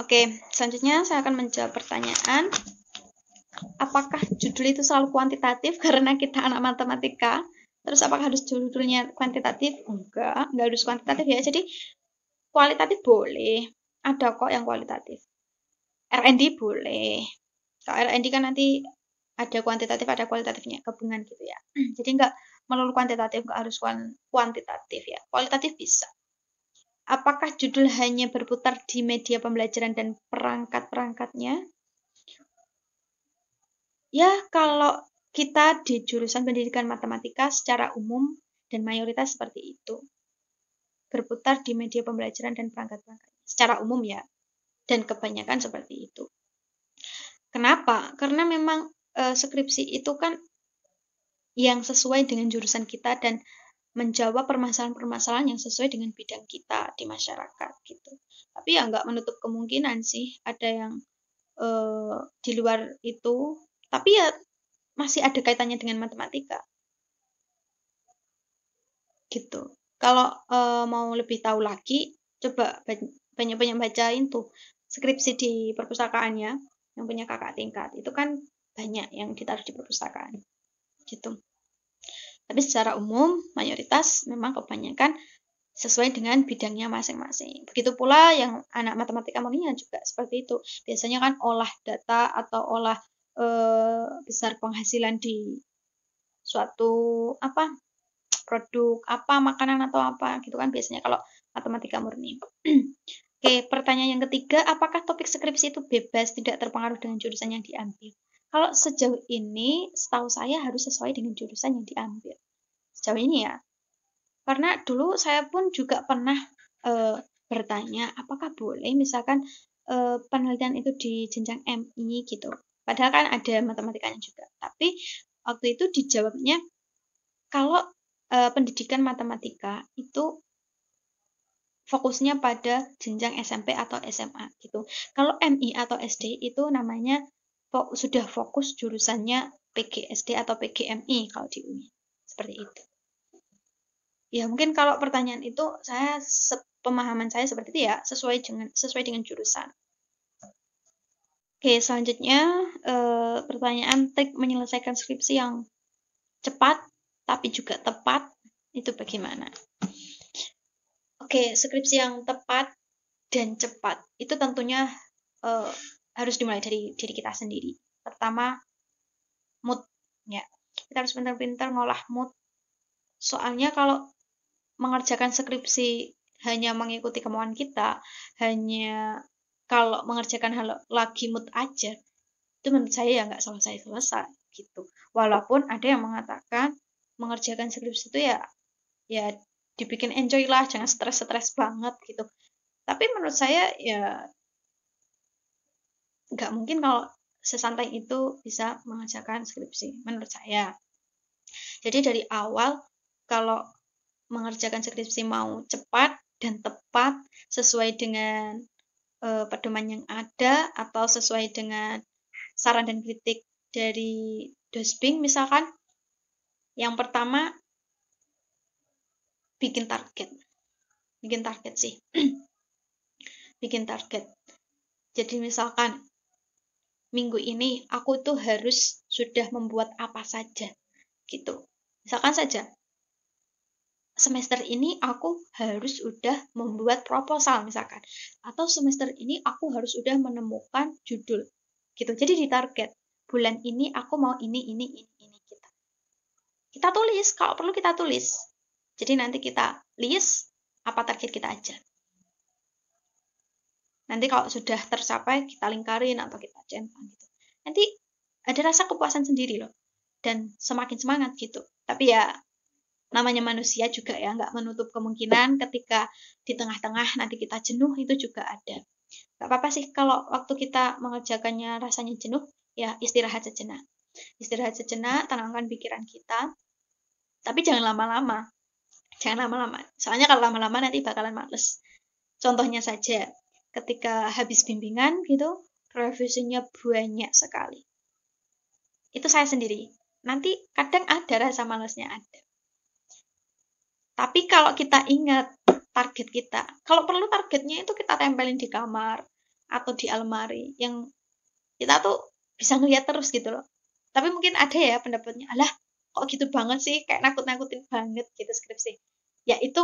Oke, selanjutnya saya akan menjawab pertanyaan, apakah judul itu selalu kuantitatif karena kita anak matematika? Terus apakah harus judulnya kuantitatif? Enggak harus kuantitatif ya. Jadi kualitatif boleh, ada kok yang kualitatif. R&D boleh. Kalau R&D kan nanti ada kuantitatif, ada kualitatifnya, gabungan gitu ya. Jadi enggak melulu kuantitatif, enggak harus kuantitatif ya. Kualitatif bisa. Apakah judul hanya berputar di media pembelajaran dan perangkat-perangkatnya? Ya, kalau kita di jurusan pendidikan matematika secara umum dan mayoritas seperti itu. Berputar di media pembelajaran dan perangkat-perangkat. Secara umum ya, dan kebanyakan seperti itu. Kenapa? Karena memang skripsi itu kan yang sesuai dengan jurusan kita dan menjawab permasalahan-permasalahan yang sesuai dengan bidang kita di masyarakat gitu. Tapi ya nggak menutup kemungkinan sih ada yang di luar itu, tapi ya masih ada kaitannya dengan matematika gitu. Kalau mau lebih tahu lagi, coba banyak-banyak bacain tuh skripsi di perpustakaannya yang punya kakak tingkat. Itu kan banyak yang ditaruh di perpustakaan gitu. Tapi secara umum, mayoritas memang kebanyakan sesuai dengan bidangnya masing-masing. Begitu pula yang anak matematika murni juga seperti itu. Biasanya kan olah data atau olah besar penghasilan di suatu apa produk apa makanan atau apa gitu kan biasanya kalau matematika murni. Oke, pertanyaan yang ketiga, apakah topik skripsi itu bebas tidak terpengaruh dengan jurusan yang diambil? Kalau sejauh ini, setahu saya harus sesuai dengan jurusan yang diambil. Sejauh ini ya, karena dulu saya pun juga pernah bertanya, apakah boleh misalkan penelitian itu di jenjang MI gitu. Padahal kan ada matematikanya juga. Tapi waktu itu dijawabnya, kalau pendidikan matematika itu fokusnya pada jenjang SMP atau SMA gitu. Kalau MI atau SD itu namanya sudah fokus jurusannya PGSD atau PGMI kalau di UI. Seperti itu. Ya mungkin kalau pertanyaan itu pemahaman saya seperti itu ya, sesuai dengan jurusan. Oke, selanjutnya pertanyaan trik menyelesaikan skripsi yang cepat tapi juga tepat itu bagaimana? Oke, skripsi yang tepat dan cepat itu tentunya harus dimulai dari diri kita sendiri. Pertama, mood ya. Kita harus pintar-pintar ngolah mood. Soalnya kalau mengerjakan skripsi hanya mengikuti kemauan kita, hanya kalau mengerjakan hal lagi mood aja, itu menurut saya ya nggak selesai-selesai gitu. Walaupun ada yang mengatakan mengerjakan skripsi itu ya dibikin enjoy lah, jangan stres-stres banget gitu. Tapi menurut saya ya nggak mungkin kalau sesantai itu bisa mengerjakan skripsi, menurut saya. Jadi dari awal, kalau mengerjakan skripsi mau cepat dan tepat, sesuai dengan pedoman yang ada, atau sesuai dengan saran dan kritik dari Dosbing misalkan, yang pertama, bikin target. Bikin target sih. Bikin target. Jadi misalkan, minggu ini aku tuh harus sudah membuat apa saja gitu. Misalkan saja semester ini aku harus sudah membuat proposal misalkan, atau semester ini aku harus sudah menemukan judul gitu. Jadi di target bulan ini aku mau ini gitu. Kita tulis, kalau perlu kita tulis. Jadi nanti kita list apa target kita aja. Nanti kalau sudah tercapai kita lingkarin atau kita centang gitu. Nanti ada rasa kepuasan sendiri loh, dan semakin semangat gitu. Tapi ya namanya manusia juga ya, nggak menutup kemungkinan ketika di tengah-tengah nanti kita jenuh, itu juga ada. Nggak apa-apa sih kalau waktu kita mengerjakannya rasanya jenuh, ya istirahat sejenak. Istirahat sejenak, tenangkan pikiran kita, tapi jangan lama-lama. Jangan lama-lama. Soalnya kalau lama-lama nanti bakalan males. Contohnya saja, ketika habis bimbingan gitu, revisinya banyak sekali. Itu saya sendiri. Nanti kadang ada rasa malesnya ada. Tapi kalau kita ingat target kita, kalau perlu targetnya itu kita tempelin di kamar, atau di almari yang kita tuh bisa ngeliat terus gitu loh. Tapi mungkin ada ya pendapatnya, alah kok gitu banget sih, kayak nakut-nakutin banget gitu skripsi. Ya itu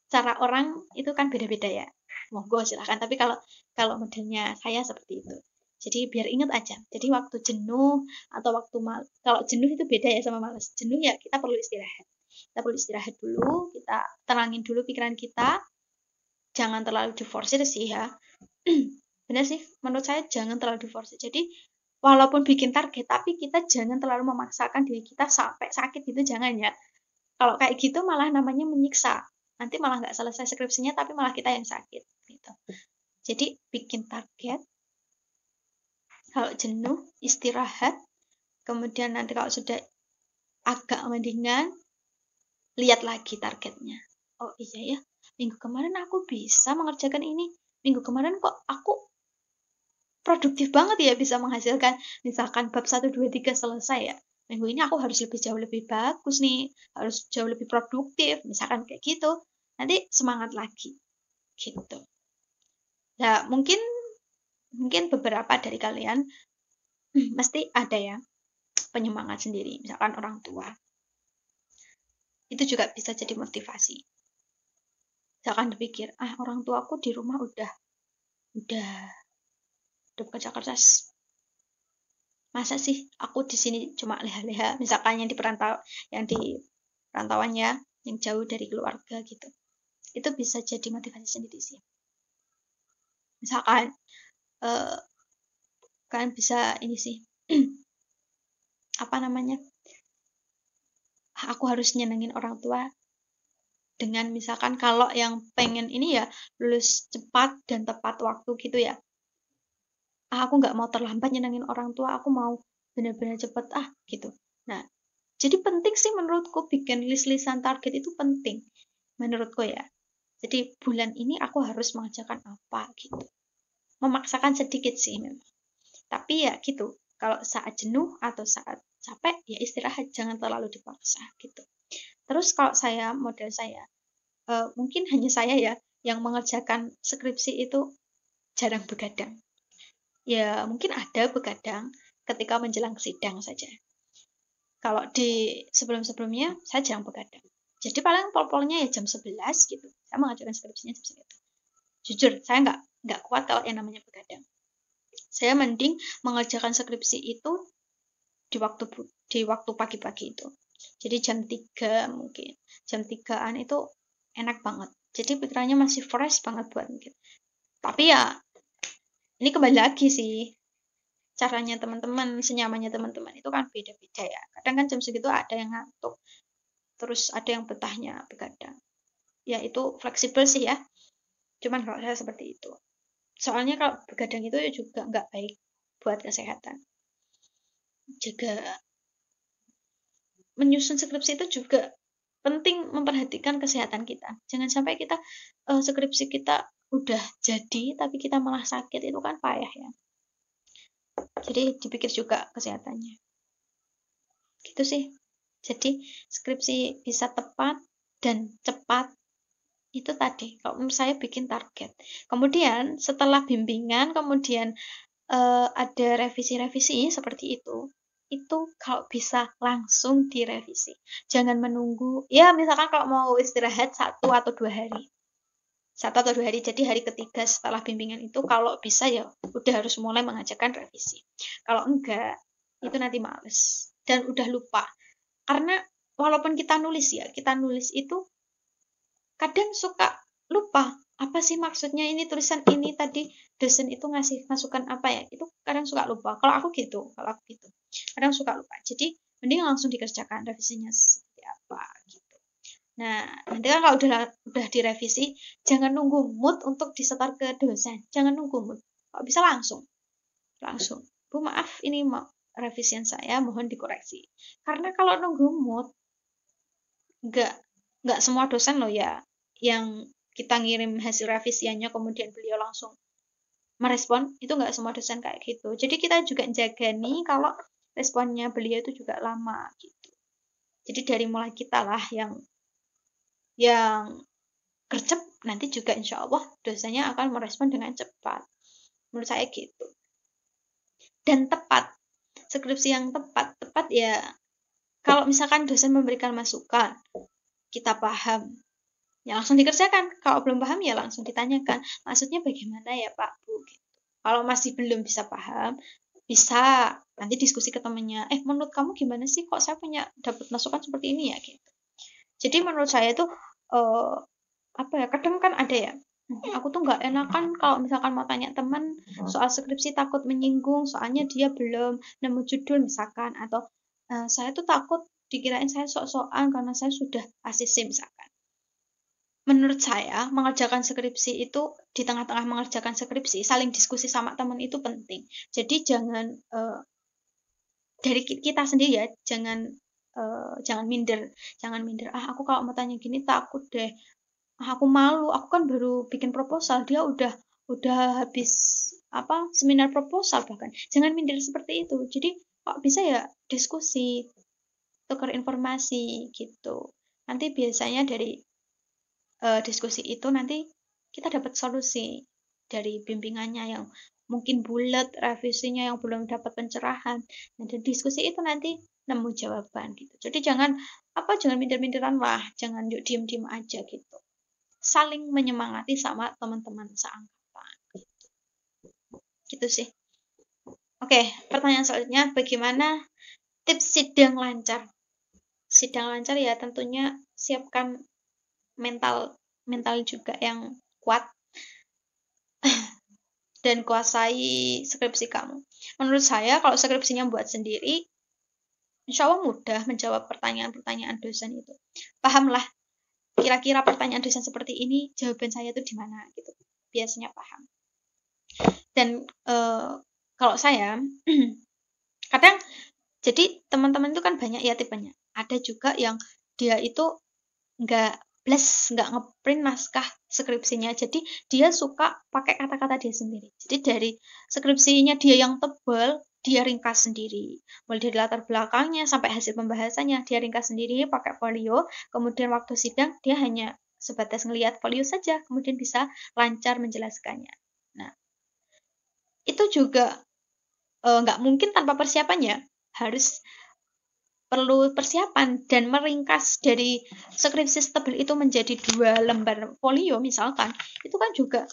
cara orang itu kan beda-beda ya. Monggo silahkan. Tapi kalau kalau modelnya saya seperti itu. Jadi biar ingat aja. Jadi waktu jenuh atau waktu kalau jenuh itu beda ya sama malas. Jenuh ya kita perlu istirahat. Kita perlu istirahat dulu, kita tenangin dulu pikiran kita. Jangan terlalu diforsir sih ya. Benar sih, menurut saya jangan terlalu diforsir. Jadi walaupun bikin target, tapi kita jangan terlalu memaksakan diri kita sampai sakit gitu, jangan ya. Kalau kayak gitu malah namanya menyiksa. Nanti malah nggak selesai skripsinya, tapi malah kita yang sakit. Gitu. Jadi bikin target, kalau jenuh, istirahat, kemudian nanti kalau sudah agak mendingan, lihat lagi targetnya. Oh iya ya, minggu kemarin aku bisa mengerjakan ini. Minggu kemarin kok aku produktif banget ya bisa menghasilkan misalkan bab 1, 2, 3 selesai ya. Minggu ini aku harus jauh lebih bagus nih, harus jauh lebih produktif, misalkan kayak gitu. Nanti semangat lagi. Gitu. Nah, mungkin beberapa dari kalian mesti ada ya penyemangat sendiri, misalkan orang tua. Itu juga bisa jadi motivasi. Misalkan dipikir, orang tuaku di rumah udah bekerja keras. Masa sih aku di sini cuma leha-leha, misalkan yang di perantauannya yang jauh dari keluarga gitu. Itu bisa jadi motivasi sendiri sih. Misalkan kalian bisa ini sih apa namanya? Aku harus nyenengin orang tua dengan misalkan kalau yang pengen ini ya lulus cepat dan tepat waktu gitu ya. Aku nggak mau terlambat nyenengin orang tua, aku mau benar-benar cepet gitu. Nah, jadi penting sih menurutku bikin list-listan target itu penting menurutku ya. Jadi bulan ini aku harus mengerjakan apa gitu. Memaksakan sedikit sih memang. Tapi ya gitu, kalau saat jenuh atau saat capek ya istirahat, jangan terlalu dipaksa gitu. Terus kalau model saya, mungkin hanya saya ya yang mengerjakan skripsi itu jarang begadang. Ya mungkin ada begadang ketika menjelang sidang saja. Kalau di sebelum-sebelumnya saya jarang begadang. Jadi paling pol-polnya ya jam 11 gitu. Saya mengerjakan skripsinya jam segitu. Jujur, saya nggak kuat kalau yang namanya begadang. Saya mending mengerjakan skripsi itu di waktu pagi-pagi itu. Jadi jam 3 mungkin. Jam 3-an itu enak banget. Jadi pikirannya masih fresh banget buat mungkin. Tapi ya ini kembali lagi sih. Caranya teman-teman, senyamannya teman-teman itu kan beda-beda ya. Kadang kan jam segitu ada yang ngantuk. Terus ada yang betahnya begadang. Ya itu fleksibel sih ya. Cuman kalau saya seperti itu. Soalnya kalau begadang itu juga nggak baik buat kesehatan. Juga menyusun skripsi itu juga penting memperhatikan kesehatan kita. Jangan sampai kita skripsi kita udah jadi tapi kita malah sakit, itu kan payah ya. Jadi dipikir juga kesehatannya. Gitu sih. Jadi skripsi bisa tepat dan cepat itu tadi. Kalau menurut saya bikin target. Kemudian setelah bimbingan, kemudian ada revisi-revisi seperti itu. Itu kalau bisa langsung direvisi. Jangan menunggu. Ya misalkan kalau mau istirahat 1 atau 2 hari. 1 atau 2 hari. Jadi hari ketiga setelah bimbingan itu kalau bisa ya udah harus mulai mengajarkan revisi. Kalau enggak, itu nanti males. Dan udah lupa. Karena walaupun kita nulis ya, kita nulis itu kadang suka lupa. Apa sih maksudnya ini tulisan ini tadi dosen itu ngasih masukan apa ya? Itu kadang suka lupa. Kalau aku gitu. Kadang suka lupa. Jadi mending langsung dikerjakan revisinya seperti apa gitu. Nah, nanti kan kalau udah direvisi, jangan nunggu mood untuk disetor ke dosen. Jangan nunggu mood. Kalau bisa langsung. Bu maaf ini mau revisian saya mohon dikoreksi. Karena kalau nunggu mood nggak semua dosen loh ya yang kita ngirim hasil revisiannya kemudian beliau langsung merespon, itu nggak semua dosen kayak gitu. Jadi kita juga jaga nih kalau responnya beliau itu juga lama gitu. Jadi dari mulai kita lah yang gercep nanti juga insya Allah dosennya akan merespon dengan cepat. Menurut saya gitu. Dan tepat, skripsi yang tepat ya kalau misalkan dosen memberikan masukan, kita paham, ya langsung dikerjakan. Kalau belum paham ya langsung ditanyakan, maksudnya bagaimana ya Pak Bu gitu. Kalau masih belum bisa paham, bisa nanti diskusi ke temennya, menurut kamu gimana sih, kok saya punya dapat masukan seperti ini ya gitu. Jadi menurut saya itu kadang kan ada ya, aku tuh nggak enakan kalau misalkan mau tanya teman soal skripsi, takut menyinggung soalnya dia belum nemu judul misalkan, atau saya tuh takut dikirain saya sok-sokan karena saya sudah ACC misalkan. Menurut saya mengerjakan skripsi itu, di tengah-tengah mengerjakan skripsi saling diskusi sama teman itu penting. Jadi jangan dari kita sendiri ya, jangan minder, aku kalau mau tanya gini takut deh, aku malu, aku kan baru bikin proposal, dia udah habis seminar proposal bahkan. Jangan minder seperti itu. Jadi kok bisa ya diskusi, tukar informasi gitu. Nanti biasanya dari diskusi itu nanti kita dapat solusi dari bimbingannya yang mungkin bulat, revisinya yang belum dapat pencerahan. Nah, dari diskusi itu nanti nemu jawaban gitu. Jadi jangan minder-minderan lah, jangan yuk diem-diem aja gitu. Saling menyemangati sama teman-teman seangkatan gitu sih. Oke, pertanyaan selanjutnya, bagaimana tips sidang lancar? Sidang lancar ya tentunya siapkan mental juga yang kuat dan kuasai skripsi kamu. Menurut saya kalau skripsinya buat sendiri, insya Allah mudah menjawab pertanyaan-pertanyaan dosen itu. Pahamlah kira-kira pertanyaan dosen seperti ini, jawaban saya itu di mana gitu. Biasanya paham. Dan kalau saya kadang, jadi teman-teman itu kan banyak ya tipenya. Ada juga yang dia itu nggak ngeprint naskah skripsinya, jadi dia suka pakai kata-kata dia sendiri. Jadi dari skripsinya dia yang tebal, dia ringkas sendiri, mulai dari latar belakangnya sampai hasil pembahasannya dia ringkas sendiri pakai folio. Kemudian waktu sidang dia hanya sebatas ngelihat folio saja, kemudian bisa lancar menjelaskannya. Nah, itu juga nggak mungkin tanpa persiapannya, harus perlu persiapan dan meringkas dari skripsi setebal itu menjadi 2 lembar folio misalkan, itu kan juga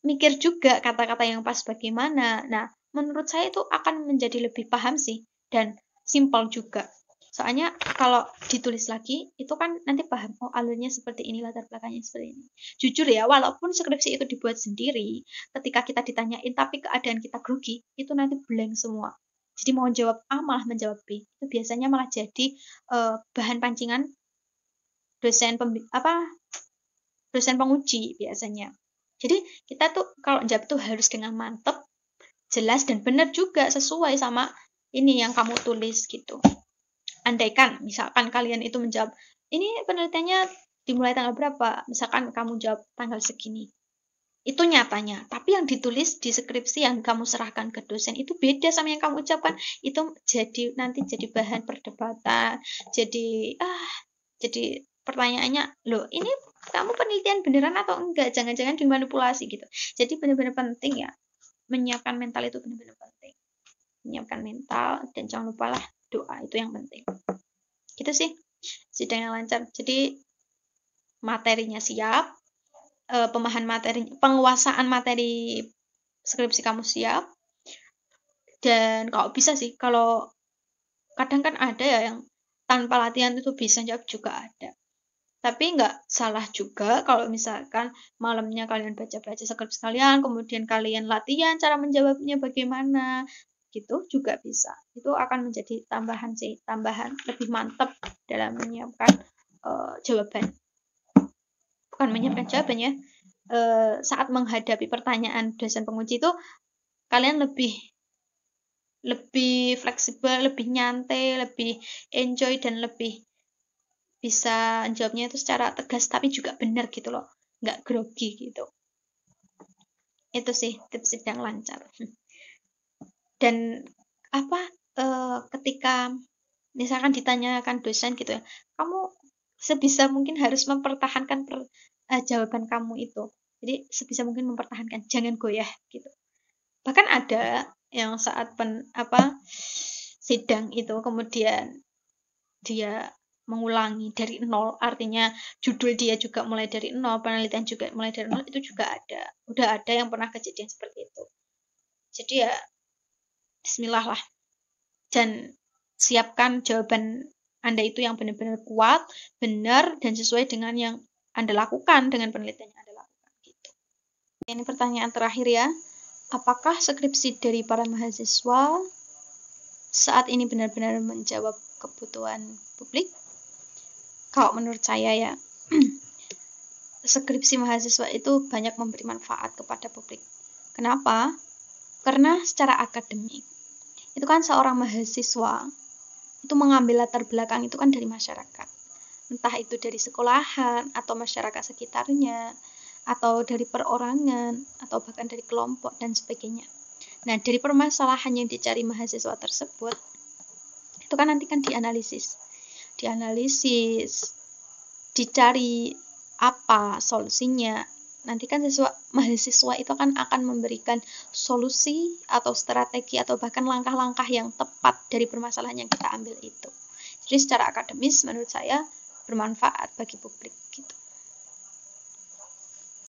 mikir juga kata-kata yang pas bagaimana. Nah, menurut saya itu akan menjadi lebih paham sih dan simpel juga. Soalnya kalau ditulis lagi itu kan nanti paham, oh alurnya seperti ini, latar belakangnya seperti ini. Jujur ya, walaupun skripsi itu dibuat sendiri, ketika kita ditanyain tapi keadaan kita grogi, itu nanti blank semua. Jadi mau jawab A malah menjawab B. Itu biasanya malah jadi bahan pancingan dosen penguji biasanya. Jadi kita tuh kalau jawab tuh harus dengan mantep, jelas dan benar juga sesuai sama ini yang kamu tulis gitu. Andaikan misalkan kalian itu menjawab, ini penelitiannya dimulai tanggal berapa, misalkan kamu jawab tanggal segini, itu nyatanya, tapi yang ditulis di skripsi yang kamu serahkan ke dosen itu beda sama yang kamu ucapkan, itu nanti jadi bahan perdebatan, jadi pertanyaannya, loh ini kamu penelitian beneran atau enggak, jangan-jangan dimanipulasi gitu. Jadi benar-benar penting ya, menyiapkan mental itu benar-benar penting, menyiapkan mental, dan jangan lupa lah doa, itu yang penting gitu sih. Sidang yang lancar, jadi materinya siap, penguasaan materi skripsi kamu siap, dan kalau bisa sih, kalau kadang kan ada ya yang tanpa latihan itu bisa jawab juga ada, tapi nggak salah juga kalau misalkan malamnya kalian baca-baca skripsi kalian, kemudian kalian latihan cara menjawabnya bagaimana, gitu juga bisa. Itu akan menjadi tambahan lebih mantap dalam menyiapkan jawaban. Bukan menyiapkan jawaban ya, saat menghadapi pertanyaan dosen penguji itu kalian lebih fleksibel, lebih nyantai, lebih enjoy, dan lebih bisa jawabnya itu secara tegas tapi juga benar gitu loh, nggak grogi gitu. Itu sih tips sidang lancar. Dan ketika misalkan ditanyakan dosen gitu ya, kamu sebisa mungkin harus mempertahankan jawaban kamu itu. Jadi sebisa mungkin mempertahankan, jangan goyah gitu. Bahkan ada yang saat sidang itu kemudian dia mengulangi dari nol, artinya judul dia juga mulai dari nol, penelitian juga mulai dari nol, itu juga ada. Udah ada yang pernah kejadian seperti itu. Jadi ya bismillah lah. Dan siapkan jawaban Anda itu yang benar-benar kuat, benar, dan sesuai dengan yang Anda lakukan, dengan penelitian yang Anda lakukan. Gitu. Ini pertanyaan terakhir ya. Apakah skripsi dari para mahasiswa saat ini benar-benar menjawab kebutuhan publik? Kalau menurut saya ya, skripsi mahasiswa itu banyak memberi manfaat kepada publik. Kenapa? Karena secara akademik, itu kan seorang mahasiswa itu mengambil latar belakang itu kan dari masyarakat. Entah itu dari sekolahan, atau masyarakat sekitarnya, atau dari perorangan, atau bahkan dari kelompok, dan sebagainya. Nah, dari permasalahan yang dicari mahasiswa tersebut, itu kan nanti kan dianalisis, dicari apa solusinya. Nanti kan mahasiswa itu akan memberikan solusi atau strategi atau bahkan langkah-langkah yang tepat dari permasalahan yang kita ambil itu. Jadi secara akademis menurut saya bermanfaat bagi publik gitu.